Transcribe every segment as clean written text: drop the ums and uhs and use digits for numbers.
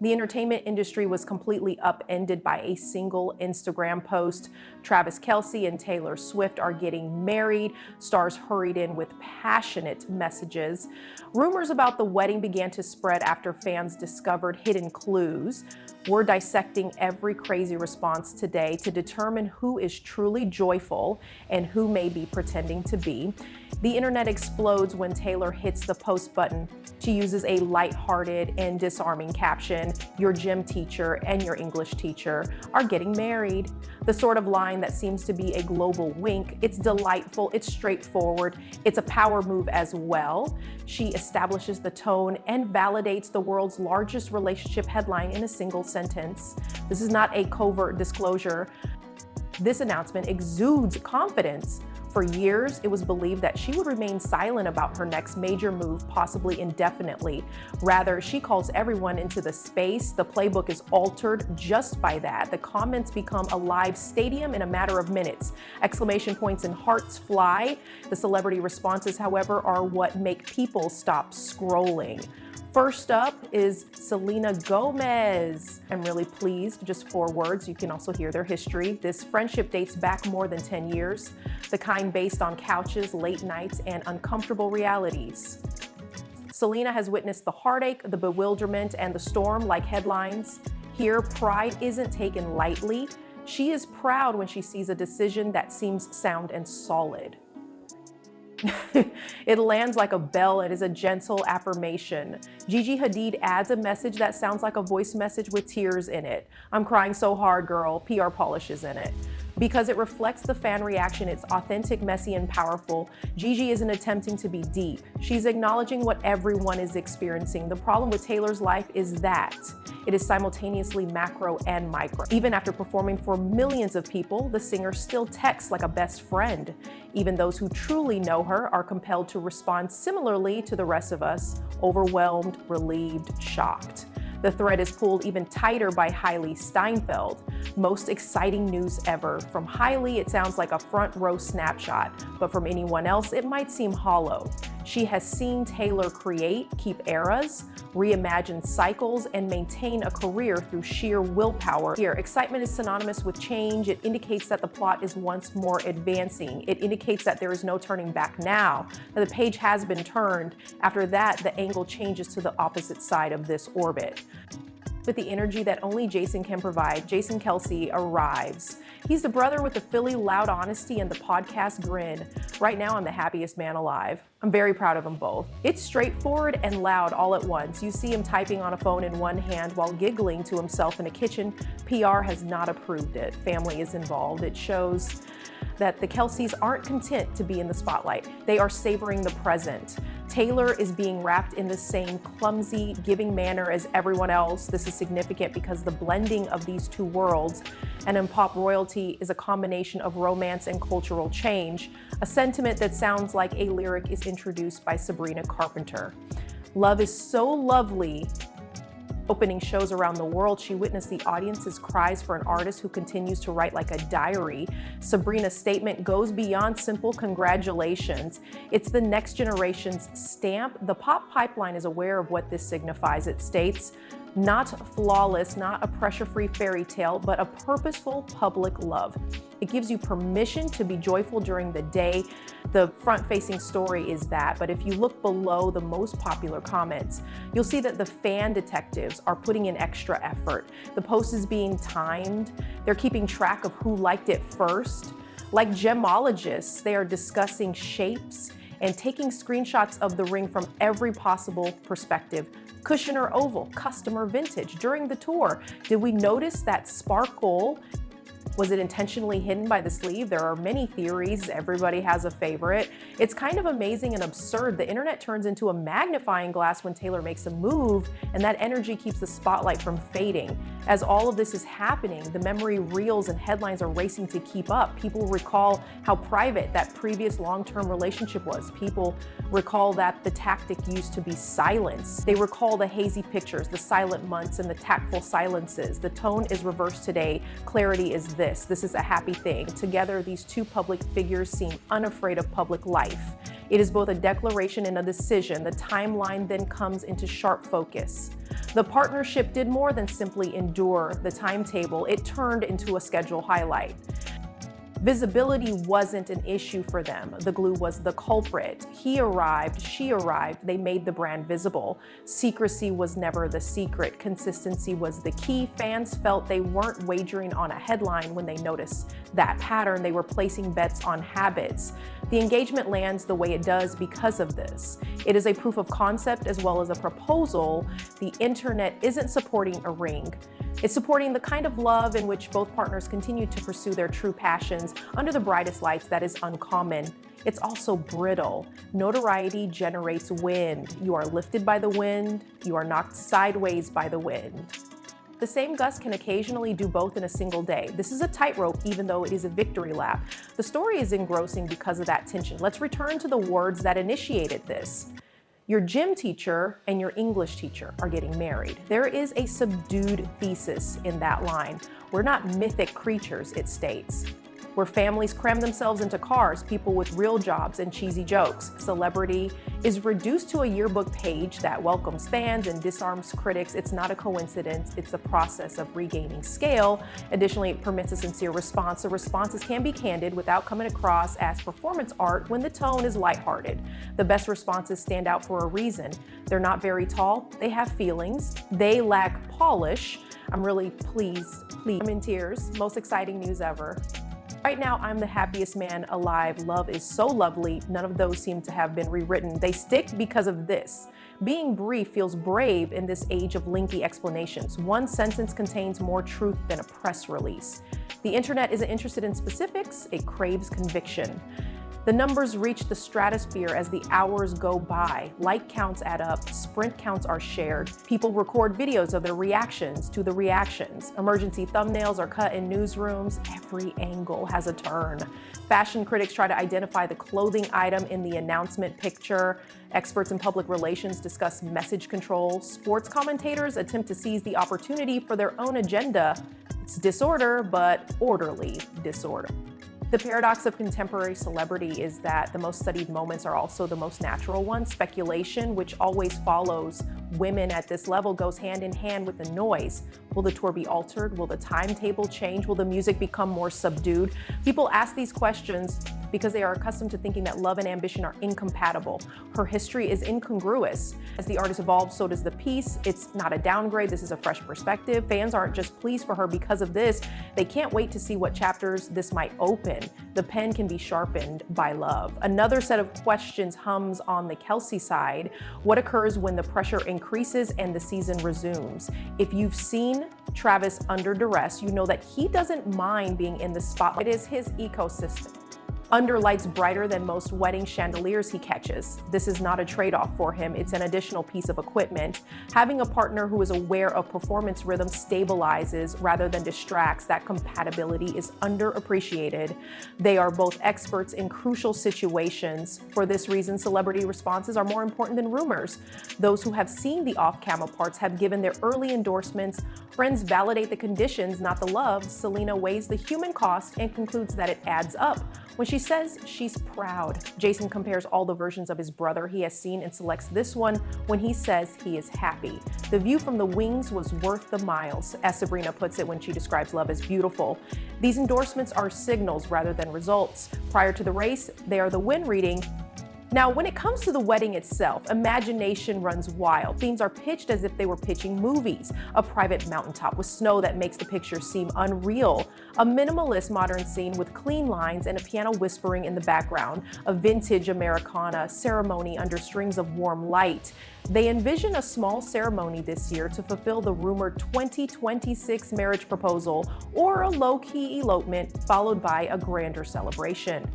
The entertainment industry was completely upended by a single Instagram post. Travis Kelce and Taylor Swift are getting married. Stars hurried in with passionate messages. Rumors about the wedding began to spread after fans discovered hidden clues. We're dissecting every crazy response today to determine who is truly joyful and who may be pretending to be. The internet explodes when Taylor hits the post button. She uses a lighthearted and disarming caption: "Your gym teacher and your English teacher are getting married." The sort of line that seems to be a global wink. It's delightful, it's straightforward, it's a power move as well. She establishes the tone and validates the world's largest relationship headline in a single sentence. This is not a covert disclosure. This announcement exudes confidence. For years, it was believed that she would remain silent about her next major move, possibly indefinitely. Rather, she calls everyone into the space. The playbook is altered just by that. The comments become a live stadium in a matter of minutes. Exclamation points and hearts fly. The celebrity responses, however, are what make people stop scrolling. First up is Selena Gomez. I'm really pleased, just 4 words. You can also hear their history. This friendship dates back more than 10 years, the kind based on couches, late nights, and uncomfortable realities. Selena has witnessed the heartache, the bewilderment, and the storm like headlines. Here, pride isn't taken lightly. She is proud when she sees a decision that seems sound and solid. It lands like a bell. It is a gentle affirmation. Gigi Hadid adds a message that sounds like a voice message with tears in it. "I'm crying so hard, girl." PR polishes in it. Because it reflects the fan reaction, it's authentic, messy, and powerful. Gigi isn't attempting to be deep. She's acknowledging what everyone is experiencing. The problem with Taylor's life is that it is simultaneously macro and micro. Even after performing for millions of people, the singer still texts like a best friend. Even those who truly know her are compelled to respond similarly to the rest of us: overwhelmed, relieved, shocked. The thread is pulled even tighter by Hailey Steinfeld. "Most exciting news ever." From Hailey, it sounds like a front row snapshot, but from anyone else, it might seem hollow. She has seen Taylor create, keep eras, reimagine cycles, and maintain a career through sheer willpower. Here, excitement is synonymous with change. It indicates that the plot is once more advancing. It indicates that there is no turning back now, that the page has been turned. After that, the angle changes to the opposite side of this orbit. With the energy that only Jason can provide, Jason Kelce arrives. He's the brother with the Philly loud honesty and the podcast grin. Right now, I'm the happiest man alive. I'm very proud of them both. It's straightforward and loud all at once. You see him typing on a phone in one hand while giggling to himself in a kitchen. PR has not approved it. Family is involved. It shows that the Kelces aren't content to be in the spotlight. They are savoring the present. Taylor is being wrapped in the same clumsy, giving manner as everyone else. This is significant because the blending of these two worlds and in pop royalty is a combination of romance and cultural change, a sentiment that sounds like a lyric is introduced by Sabrina Carpenter. Love is so lovely. Opening shows around the world, she witnessed the audience's cries for an artist who continues to write like a diary. Sabrina's statement goes beyond simple congratulations. It's the next generation's stamp. The pop pipeline is aware of what this signifies. It states, "Not flawless, not a pressure-free fairy tale, but a purposeful public love." It gives you permission to be joyful during the day. The front-facing story is that, but if you look below the most popular comments, you'll see that the fan detectives are putting in extra effort. The post is being timed. They're keeping track of who liked it first. Like gemologists, they are discussing shapes and taking screenshots of the ring from every possible perspective. Cushion or oval, custom or vintage. During the tour, did we notice that sparkle? Was it intentionally hidden by the sleeve? There are many theories. Everybody has a favorite. It's kind of amazing and absurd. The internet turns into a magnifying glass when Taylor makes a move, and that energy keeps the spotlight from fading. As all of this is happening, the memory reels and headlines are racing to keep up. People recall how private that previous long-term relationship was. People recall that the tactic used to be silence. They recall the hazy pictures, the silent months, and the tactful silences. The tone is reversed today. Clarity is this. This is a happy thing. Together, these two public figures seem unafraid of public life. It is both a declaration and a decision. The timeline then comes into sharp focus. The partnership did more than simply endure the timetable, it turned into a schedule highlight. Visibility wasn't an issue for them. The glue was the culprit. He arrived, she arrived, they made the brand visible. Secrecy was never the secret. Consistency was the key. Fans felt they weren't wagering on a headline when they noticed that pattern. They were placing bets on habits. The engagement lands the way it does because of this. It is a proof of concept as well as a proposal. The internet isn't supporting a ring. It's supporting the kind of love in which both partners continue to pursue their true passions under the brightest lights that is uncommon. It's also brittle. Notoriety generates wind. You are lifted by the wind. You are knocked sideways by the wind. The same gust can occasionally do both in a single day. This is a tightrope, even though it is a victory lap. The story is engrossing because of that tension. Let's return to the words that initiated this. Your gym teacher and your English teacher are getting married. There is a subdued thesis in that line. We're not mythic creatures, it states. Where families cram themselves into cars, people with real jobs and cheesy jokes. Celebrity is reduced to a yearbook page that welcomes fans and disarms critics. It's not a coincidence, it's a process of regaining scale. Additionally, it permits a sincere response. The responses can be candid without coming across as performance art when the tone is lighthearted. The best responses stand out for a reason. They're not very tall, they have feelings, they lack polish. I'm really pleased. I'm in tears. Most exciting news ever. Right now, I'm the happiest man alive. Love is so lovely. None of those seem to have been rewritten. They stick because of this. Being brief feels brave in this age of lengthy explanations. One sentence contains more truth than a press release. The internet isn't interested in specifics, it craves conviction. The numbers reach the stratosphere as the hours go by. Like counts add up, sprint counts are shared. People record videos of their reactions to the reactions. Emergency thumbnails are cut in newsrooms. Every angle has a turn. Fashion critics try to identify the clothing item in the announcement picture. Experts in public relations discuss message control. Sports commentators attempt to seize the opportunity for their own agenda. It's disorder, but orderly disorder. The paradox of contemporary celebrity is that the most studied moments are also the most natural ones. Speculation, which always follows women at this level, goes hand in hand with the noise. Will the tour be altered? Will the timetable change? Will the music become more subdued? People ask these questions because they are accustomed to thinking that love and ambition are incompatible. Her history is incongruous. As the artist evolves, so does the piece. It's not a downgrade, this is a fresh perspective. Fans aren't just pleased for her because of this, they can't wait to see what chapters this might open. The pen can be sharpened by love. Another set of questions hums on the Kelce side. What occurs when the pressure increases and the season resumes? If you've seen Travis under duress, you know that he doesn't mind being in the spotlight. It is his ecosystem. Under lights brighter than most wedding chandeliers he catches. This is not a trade-off for him, it's an additional piece of equipment. Having a partner who is aware of performance rhythm stabilizes rather than distracts. That compatibility is underappreciated. They are both experts in crucial situations. For this reason, celebrity responses are more important than rumors. Those who have seen the off-camera parts have given their early endorsements. Friends validate the conditions, not the love. Selena weighs the human cost and concludes that it adds up. When she says she's proud, Jason compares all the versions of his brother he has seen and selects this one when he says he is happy. The view from the wings was worth the miles, as Sabrina puts it when she describes love as beautiful. These endorsements are signals rather than results. Prior to the race, they are the win reading. Now, when it comes to the wedding itself, imagination runs wild. Themes are pitched as if they were pitching movies. A private mountaintop with snow that makes the picture seem unreal. A minimalist modern scene with clean lines and a piano whispering in the background. A vintage Americana ceremony under strings of warm light. They envision a small ceremony this year to fulfill the rumored 2026 marriage proposal or a low-key elopement followed by a grander celebration.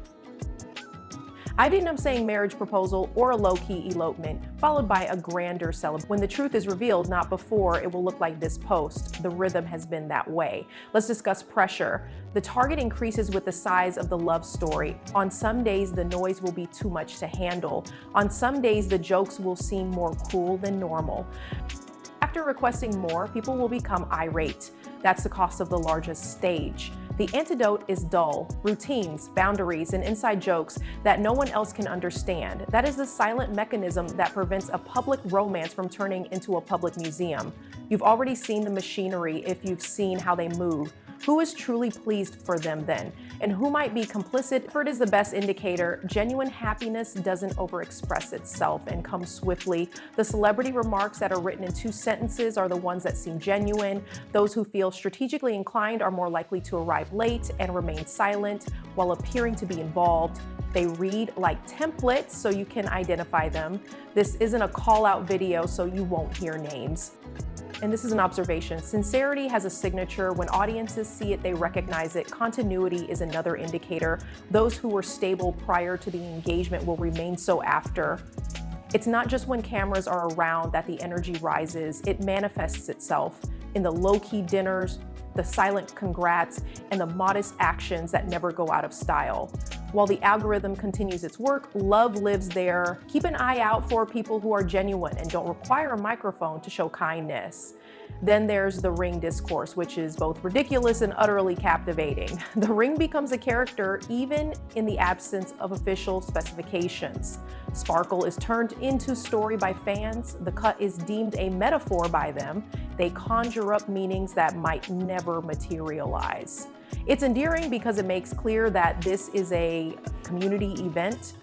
I didn't end up saying marriage proposal or a low-key elopement, followed by a grander celebration. When the truth is revealed, not before, it will look like this post. The rhythm has been that way. Let's discuss pressure. The target increases with the size of the love story. On some days, the noise will be too much to handle. On some days, the jokes will seem more cruel than normal. After requesting more, people will become irate. That's the cost of the largest stage. The antidote is dull, routines, boundaries, and inside jokes that no one else can understand. That is the silent mechanism that prevents a public romance from turning into a public museum. You've already seen the machinery if you've seen how they move. Who is truly pleased for them then? And who might be complicit? Effort is the best indicator. Genuine happiness doesn't overexpress itself and come swiftly. The celebrity remarks that are written in 2 sentences are the ones that seem genuine. Those who feel strategically inclined are more likely to arrive late and remain silent while appearing to be involved. They read like templates so you can identify them. This isn't a call-out video, so you won't hear names. And this is an observation. Sincerity has a signature. When audiences see it, they recognize it. Continuity is another indicator. Those who were stable prior to the engagement will remain so after. It's not just when cameras are around that the energy rises. It manifests itself in the low-key dinners, the silent congrats, and the modest actions that never go out of style. While the algorithm continues its work, love lives there. Keep an eye out for people who are genuine and don't require a microphone to show kindness. Then there's the ring discourse, which is both ridiculous and utterly captivating. The ring becomes a character even in the absence of official specifications. Sparkle is turned into story by fans. The cut is deemed a metaphor by them. They conjure up meanings that might never materialize. It's endearing because it makes clear that this is a community event.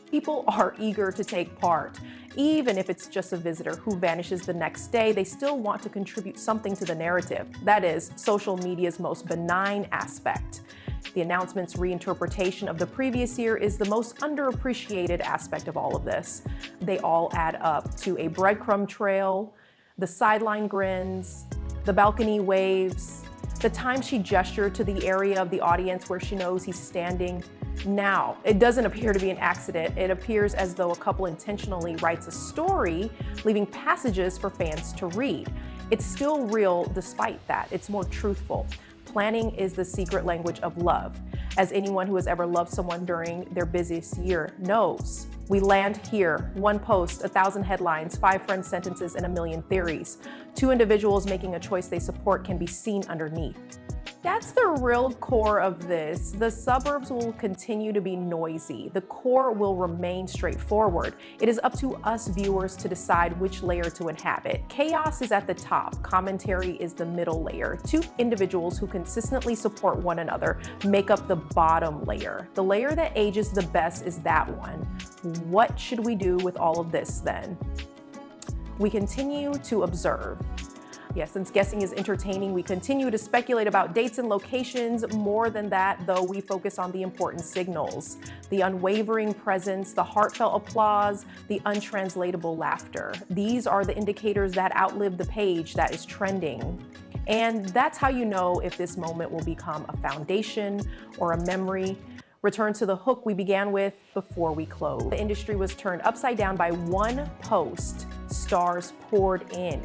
People are eager to take part. Even if it's just a visitor who vanishes the next day, they still want to contribute something to the narrative. That is social media's most benign aspect. The announcement's reinterpretation of the previous year is the most underappreciated aspect of all of this. They all add up to a breadcrumb trail, the sideline grins, the balcony waves, the time she gestured to the area of the audience where she knows he's standing. Now, it doesn't appear to be an accident. It appears as though a couple intentionally writes a story, leaving passages for fans to read. It's still real despite that. It's more truthful. Planning is the secret language of love. As anyone who has ever loved someone during their busiest year knows. We land here, 1 post, 1,000 headlines, 5 friend sentences, and 1,000,000 theories. 2 individuals making a choice they support can be seen underneath. That's the real core of this. The suburbs will continue to be noisy. The core will remain straightforward. It is up to us viewers to decide which layer to inhabit. Chaos is at the top. Commentary is the middle layer. 2 individuals who consistently support one another make up the bottom layer. The layer that ages the best is that one. What should we do with all of this then? We continue to observe. Yes, since guessing is entertaining, we continue to speculate about dates and locations. More than that, though, we focus on the important signals, the unwavering presence, the heartfelt applause, the untranslatable laughter. These are the indicators that outlive the page that is trending. And that's how you know if this moment will become a foundation or a memory. Return to the hook we began with before we close. The industry was turned upside down by 1 post. Stars poured in.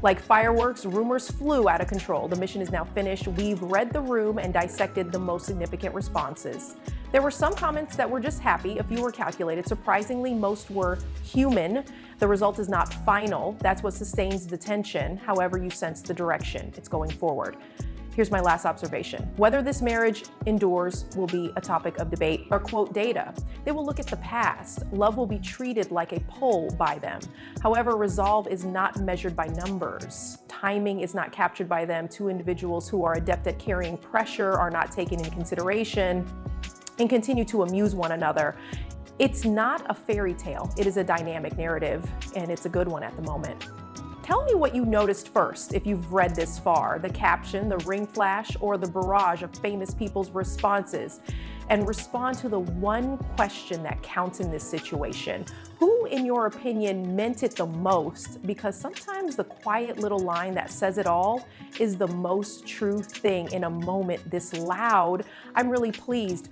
Like fireworks, rumors flew out of control. The mission is now finished. We've read the room and dissected the most significant responses. There were some comments that were just happy, a few were calculated. Surprisingly, most were human. The result is not final. That's what sustains the tension. However, you sense the direction it's going forward. Here's my last observation. Whether this marriage endures will be a topic of debate or quote data. They will look at the past. Love will be treated like a poll by them. However, resolve is not measured by numbers. Timing is not captured by them. 2 individuals who are adept at carrying pressure are not taken into consideration and continue to amuse one another. It's not a fairy tale. It is a dynamic narrative, and it's a good one at the moment. Tell me what you noticed first if you've read this far, the caption, the ring flash, or the barrage of famous people's responses. And respond to the one question that counts in this situation. Who, in your opinion, meant it the most? Because sometimes the quiet little line that says it all is the most true thing in a moment this loud. I'm really pleased.